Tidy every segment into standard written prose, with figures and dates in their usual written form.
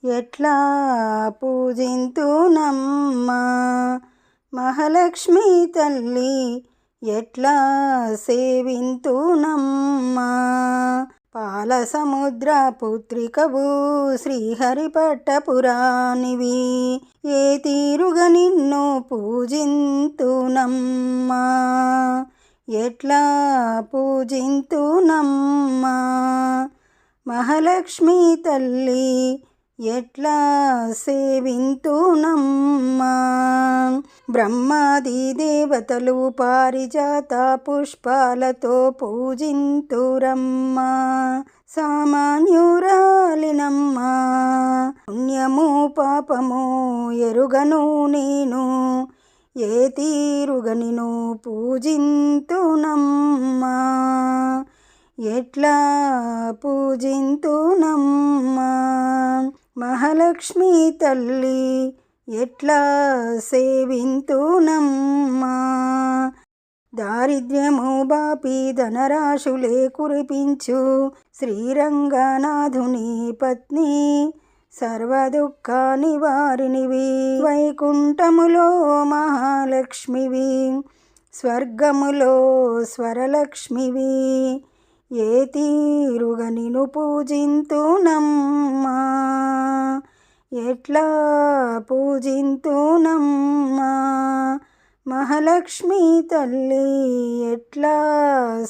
ఎట్లా పూజింతునమ్మా మహాలక్ష్మి తల్లి, ఎట్లా సేవింతునమ్మా. పాల సముద్ర పుత్రికవు శ్రీహరిపట్టపురాణివి, ఏ తీరుగా నిన్ను పూజింతునమ్మా. ఎట్లా పూజింతునమ్మా మహాలక్ష్మి తల్లి, ఎట్లా సేవింతునమ్మా. బ్రహ్మాది దేవతలు పారిజాత పుష్పాలతో పూజింతురమ్మా. సామాన్యురాలినమ్మా, పుణ్యము పాపము ఎరుగను నేను, ఏ తీరుగా నిన్ను పూజింతునమ్మా. ఎట్లా పూజింతునమ్మా మహాలక్ష్మి తల్లి, ఎట్లా సేవింతునమ్మా. దారిద్ర్యము బాపి ధనరాశులే కురిపించు శ్రీరంగనాథుని పత్ని, సర్వదుఃఖ నివారిణివి, వైకుంఠములో మహాలక్ష్మివి, స్వర్గములో స్వరలక్ష్మివి, ఏ తీరుగా నిన్ను పూజింతునమ్మా. ఎట్లా పూజింతునమ్మా మహాలక్ష్మి తల్లి, ఎట్లా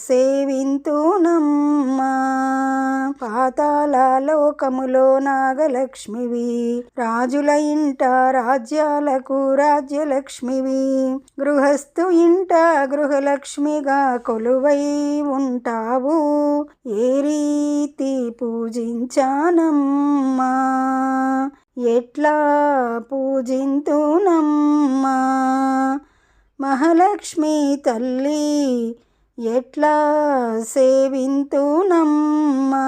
సేవింతునమ్మా. పాతాళ లోకములో నాగలక్ష్మివి, రాజుల ఇంట రాజ్యాలకు రాజ్యలక్ష్మివి, గృహస్థు ఇంట గృహలక్ష్మిగా కొలువై ఉంటావు, ఏ రీతి పూజించానమ్మా. ఎట్లా పూజింతునమ్మా మహాలక్ష్మి తల్లి, ఎట్లా సేవింతునమ్మా.